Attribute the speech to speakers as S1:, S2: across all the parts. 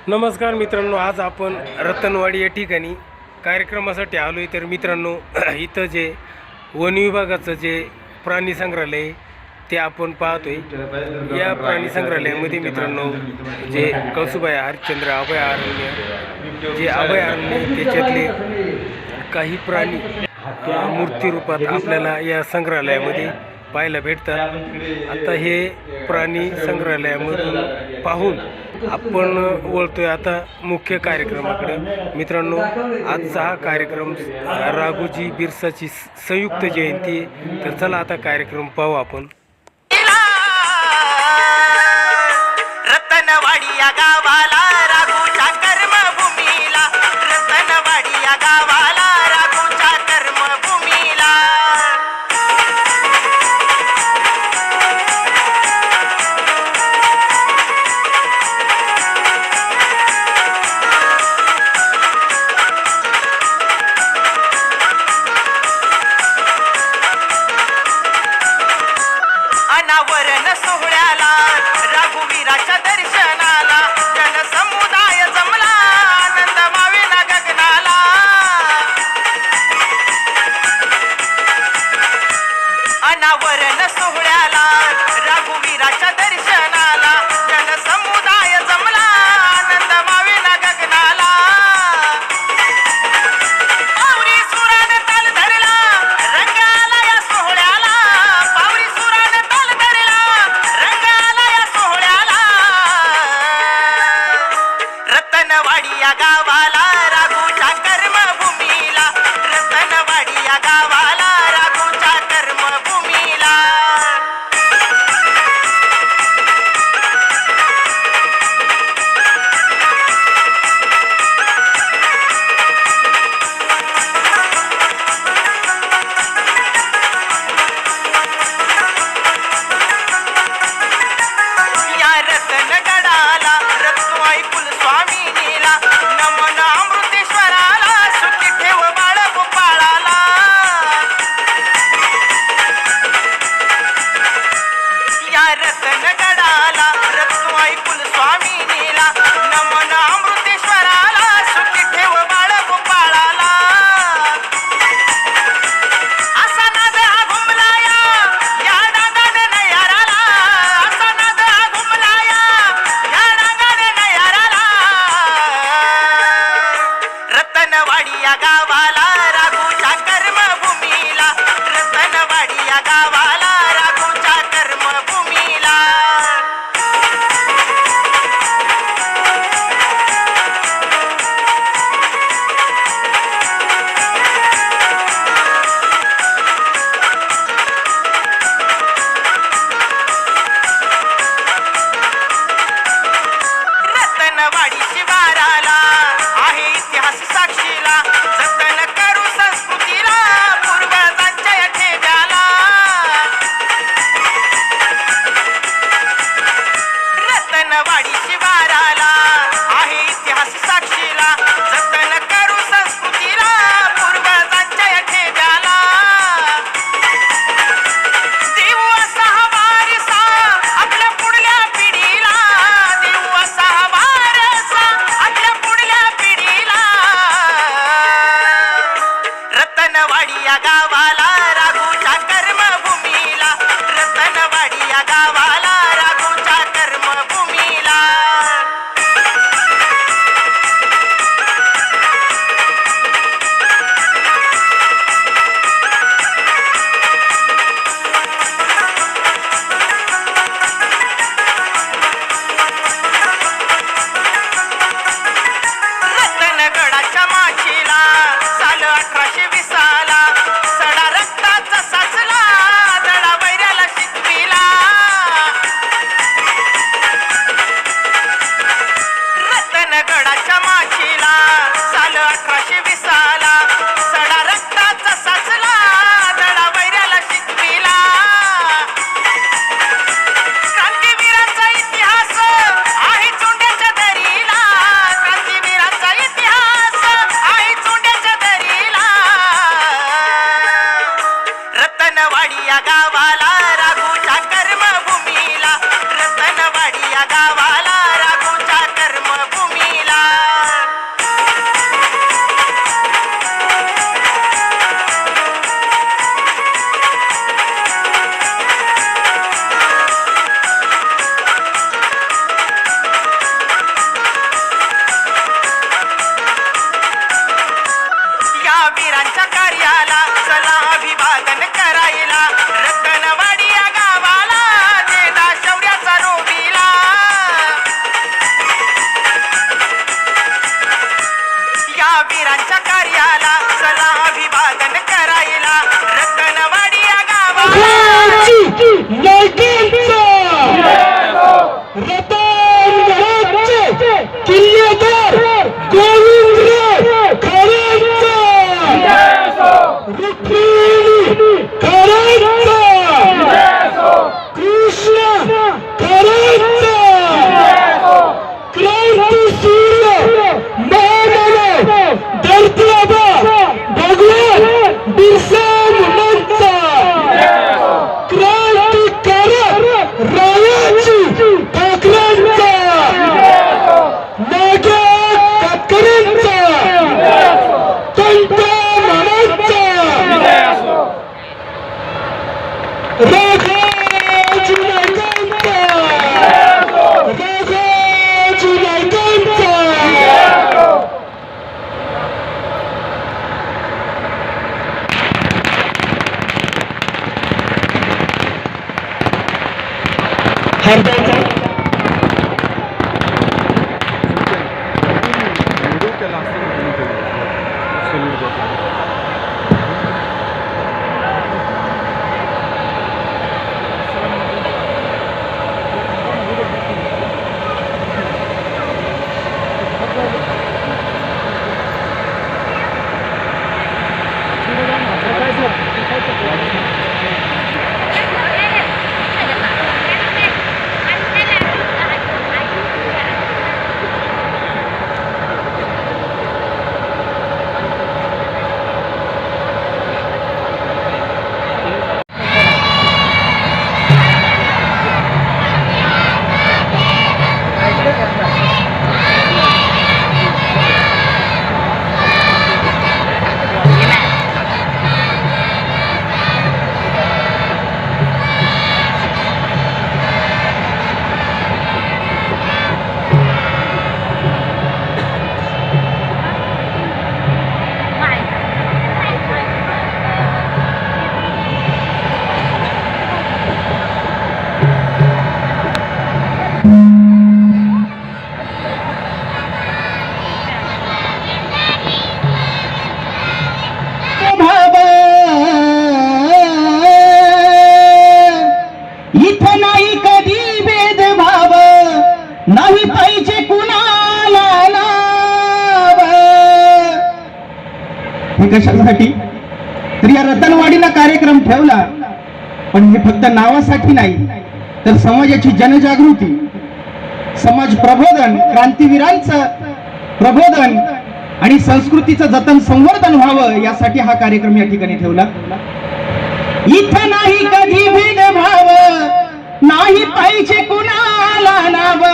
S1: नमस्कार मित्रांनो, आज आपण रतनवाडी या ठिकाणी कार्यक्रमासाठी आलो आहे। तर मित्रांनो, इथं जे वन विभागाचं जे प्राणी संग्रहालय ते आपण पाहतोय। या प्राणी संग्रहालयामध्ये मित्रांनो जे कळसुबाई हरिश्चंद्र अभयारण्य जे अभयारण्य त्याच्यातले काही प्राणी मूर्ती रूपात आपल्याला या संग्रहालयामध्ये पाहायला भेटतात। आता हे प्राणी संग्रहालयामधून पाहून आपण वळतोय आता मुख्य कार्यक्रमाकडे। मित्रांनो, आजचा हा कार्यक्रम राघोजी बिरसाची संयुक्त जयंती आहे। तर चला आता कार्यक्रम पाहू आपण।
S2: रतनवाडी या गावाला राघोच्या कर्मभूमीला, रतनवाडी या गावाला राघोच्या कर्मभूमीला अनावरण सोहळ्याला रघुवीराच्या दर्शनाला जनसमुदाय जमला, आनंद मावेना गगनाला। अनावरण सोहळ्याला रघुवीराच्या दर्शनाला जनसमुदाय जमला, आनंद मावेना गगनाला। पावरी सुरान ताल धरला, रंग आला या सोहळ्याला। पावरी सुरान ताल धरला, रंग आला या सोहळ्याला। रतनवाडी या गावाला राघोच्या कर्मभूमीला, रतनवाडी या गावाला राघोच्या कर्मभूमीला या रतनगडाला रत्नवाई कुलस्वामिनीला, नमन अमृतेश्वराला, सुखी ठेव बाळ गोपाळाला। या रतनगडाला रत्नवाई कुलस्वामिनीला, नमन अमृतेश्वराला, सुखी ठेव बाळ गोपाळाला। असा नाद हा घुमला या डांगाने नयाराला, असा नाद हा घुमला या डांगाने नयाराला। रतनवाडी या गावाला राघोच्या कर्मभूमीला, रतनवाडी या गावाला राघोच्या कर्मभूमीला रतनवाडी शिवाराला आहे इतिहास साक्षीला, जतन करू संस्कृतीला, पूर्वजांच्या या ठेव्याला। रतनवाडी शिवाराला आहे इतिहास साक्षीला, जतन करू संस्कृतीला, पूर्वजांच्या या ठेव्याला। देऊ असा हा वारसा आपल्या पुढल्या पिढीला, देऊ असा हा वारसा आपल्या पुढल्या पिढीला। रतनवाडी या गावाला राघोच्या कर्मभूमीला, रतनवाडी या गावाला राघोच्या कर्मभूमीला रतनगडाच्या माचीला साल 1820ला सडा रक्ताचा साचला, दडा वैऱ्याला शिकविला। रतनगडाच्या माचीला साल 1820ला सडा रक्ताचा साचला, दडा वैऱ्याला शिकविला। क्रांतीवीरांचा इतिहास आहे चोंड्याच्या दरीला, क्रांतीवीरांचा इतिहास आहे चोंड्याच्या दरीला। रतनवाडी या गावाला राघोच्या कर्मभूमीला, रतनवाडी या गावाला राघोच्या कर्मभूमीला
S3: हरदाचा इथं नाही कधी भेदभाव नाही पाहिजे कुणाला नाव हे कशासाठी तर या रतनवाडीला कार्यक्रम ठेवला पण हे फक्त नावासाठी नाही तर समाजाची जनजागृती समाज प्रबोधन क्रांतीवीरांचं प्रबोधन आणि संस्कृतीचं जतन संवर्धन व्हावं यासाठी हा कार्यक्रम या ठिकाणी ठेवला इथं नाही कधी भेदभाव नाही पाहिजे कुणाला नाव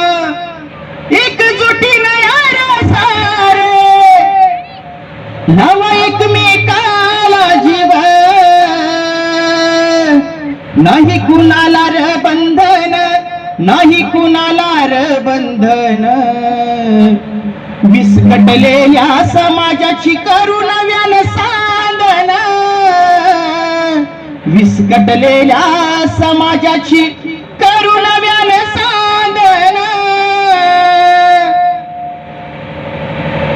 S3: एकजुटीनं यार सारे लावा एकमेकाला जीव नाही कुणाला र बंधन नाही कुणाला र बंधन विस्कटलेल्या समाजाची करू नव्यानं साधन विस्कटलेल्या समाजाची करू नव्यानं साधन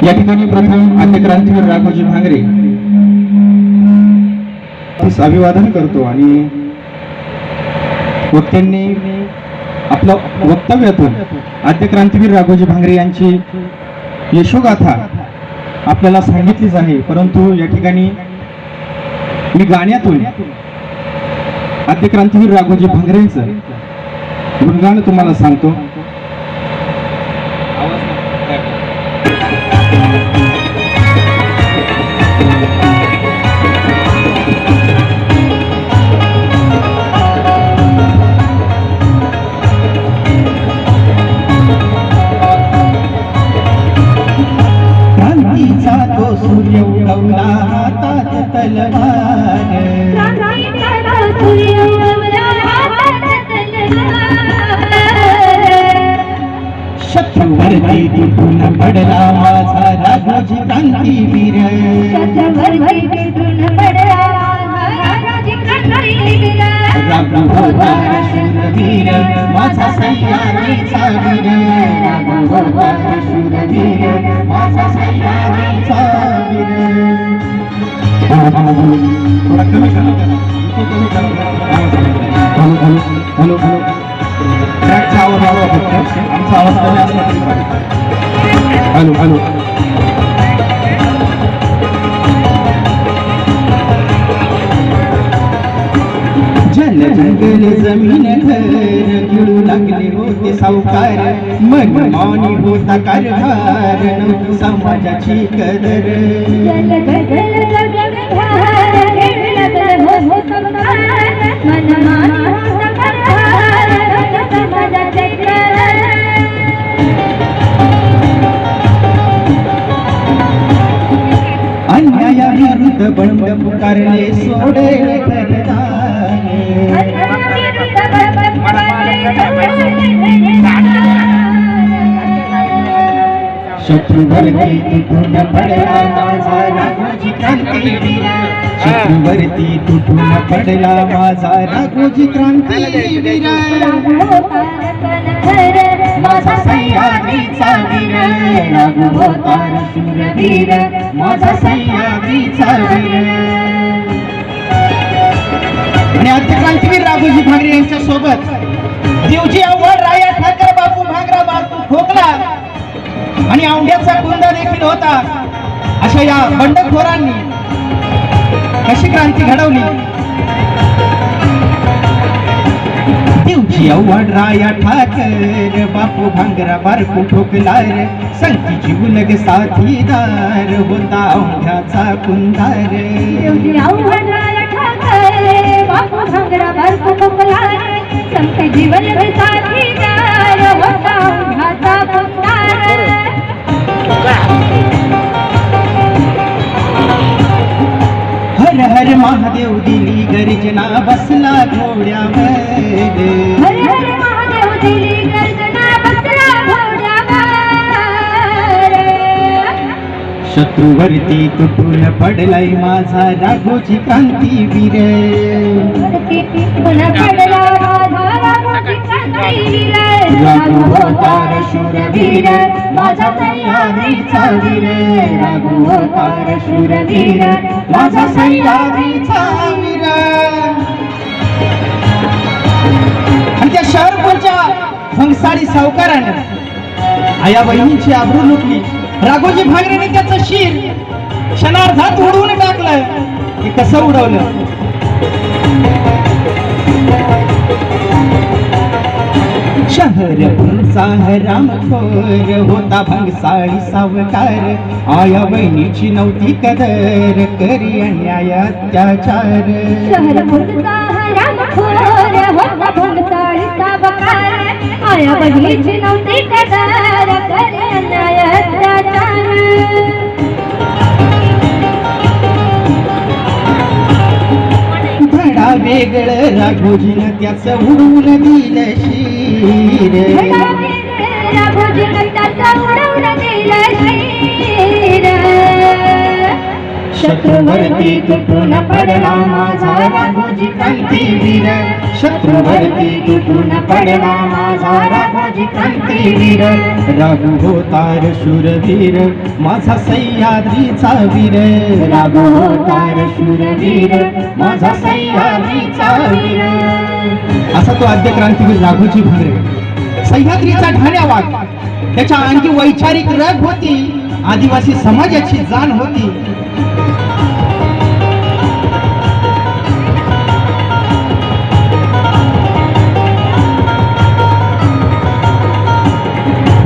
S3: या ठिकाणी प्रथम आद्य क्रांतीवीर राघोजी भांगरे अभिवादन करतो आणि वक्त्यांनी आपलं वक्तव्यातून आद्य क्रांतीवीर राघोजी भांगरे यांची यशोगाथा आपल्याला सांगितलीच आहे परंतु या ठिकाणी मी गाण्यातून आद्य क्रांतीवीर राघोजी भांगरेंचं गुणगान तुम्हाला सांगतो क्रांतीचा तो सूर्य उगवला हातात तलवार शत्रूवरती तुटून पडला माझा राघोजी क्रांतीवीर राघू होता शूरवीर माझा सह्याद्रीचा वीर राघू होता शूरवीर माझा सह्याद्रीचा वीर थोडा कमी करा हॅलो ट्रॅकचा आवाज आला फक्त आमचा आवाज कमी असला तरी हॅलो जल जंगल जमीन घर गिळू लागले होते सावकार मनमानी होता कारभार नव्हती समाजाची कदर अन्यायाविरुद्ध बंड पुकारले सोडले शत्रू भरती तुटून पडला माझा राघोजी राघोजी क्रांतीवीर शत्रूवरती तुटून पडला माझा राघोजी क्रांतीवीर माझा सह्याद्रीचा वीर राघो होतार शूरवीर माझा सह्याद्रीचा वीर. आणि आद्य क्रांतीवीर राघोजी भांगरे यांच्या सोबत देवजी आव्हाड राया ठाकर बापू भांगरा बापू खोकला आणि औंढ्याचा कुंदा देखील होता. अशा या बंडखोरांनी कशी क्रांती घडवली. देवजी आव्हाड राया ठाकर बापू भांगरा बारकू ठोकलार संतीची उलग साथीदार होता औंढ्याचा कुंदार.
S4: देवजी आव्हाड राया ठाकर बापू भांगरा बारकू ठोकलार संत जीवन साथीदार होता औंढ्याचा कुंदार.
S3: हर हर महादेव दिली गर्जना बसला घोड्यावर
S4: हर हर महादेव दिली गर्जना बसला घोड्यावर.
S3: शत्रूवरती तुटून पडलाय माझा राघोजी क्रांतीवीर
S4: पुन्हा पडला माझा राघोजी क्रांतीवीर
S3: राघो होतार शूरवीर माझा सह्याद्रीचा वीर राघो होतार शूरवीर माझा सह्याद्रीचा वीर. आणि त्या शहरपूरच्या भंगसाळी सावकारानं आया बहिणीची आबरू लुटली. राघोजी भांगरेने त्याचं शिर क्षणार्धात उडवून टाकलं. हे कसं उडवलं. शहर पुरचा रामखोर होता भंगसाळी सावकार आया बहिणीची नव्हती कदर करी अन्याय अत्याचार.
S4: शहर पुरता रामखोर होता भंगसाळी सावकार आया बहिणीची नव्हती कदर करी अन्याय अत्याचार.
S3: धडा वेगळं राघोजीनं त्याचं उडवून दिलं शिर.
S4: राघोजीनं त्याचं उडवून दिलं शिर.
S3: शत्रूवरती तुटून पडला माझा राघोजी क्रांतीवीर शत्रूवरती तुटून पडला माझा राघोजी क्रांतीवीर राघो होतार शूरवीर माझा सह्याद्रीचा वीर राघो होतार शूरवीर माझा सह्याद्रीचा वीर. असा तो आद्य क्रांतीवीर राघोजी भांगरे. सह्याद्रीचा ठाण्या वाघ त्याच्या अंगी वैचारिक रग होती. आदिवासी समाजाची जाण होती.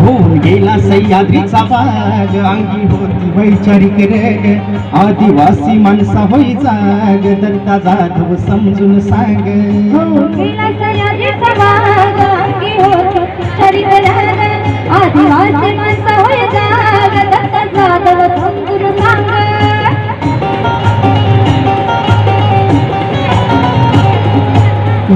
S3: होऊन गेला सह्याद्रीचा वाघ अंगी होती वैचारिक रग आदिवासी माणसा होई जाग दत्ता जाधव समजून सांग.
S4: आदिवासी माणसं होय जाग दत्ता जाधव समजून सांग.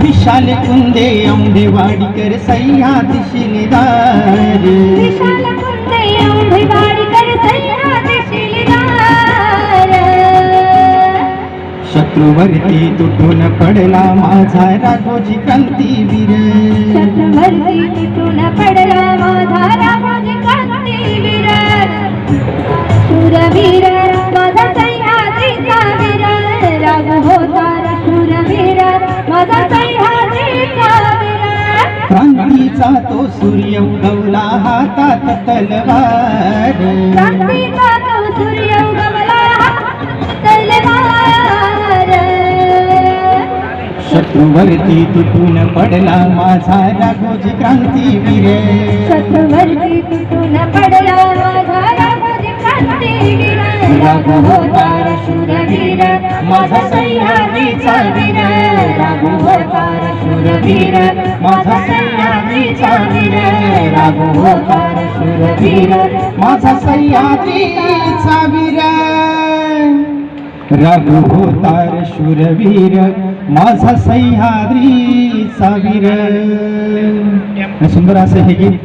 S3: विशाल कुंदे औंढेवाडीकर सह्याद्री शिलेदार
S4: विशाल कुंदे औंढेवाडीकर सह्याद्री शिलेदार.
S3: शत्रूवरती तुटून पडला माझा राघोजी क्रांतीवीर
S4: शत्रूवरती तुटून पडला माझा राघोजी क्रांतीवीर. शूरवीर माझा सह्याद्रीचा वीर राघो होतार शूरवीर माझा सह्याद्रीचा वीर.
S3: क्रांतीचा तो सूर्य उगवला हातात तलवार
S4: क्रांतीचा तो सूर्य उगवला हातात तलवार.
S3: शत्रूवरती तुटून पडला माझा राघोजी क्रांतीवीर
S4: शत्रूवरती तुटून पडला माझा राघोजी क्रांतीवीर
S3: राघो होतार शूरवीर माझा सह्याद्रीचा वीर राघो होतार शूरवीर माझा सह्याद्रीचा वीर राघो होतार शूरवीर माझा सह्याद्रीचा वीर राघो होतार शूरवीर माझा सह्याद्रीचा वीर. सुंदर असं हे गीत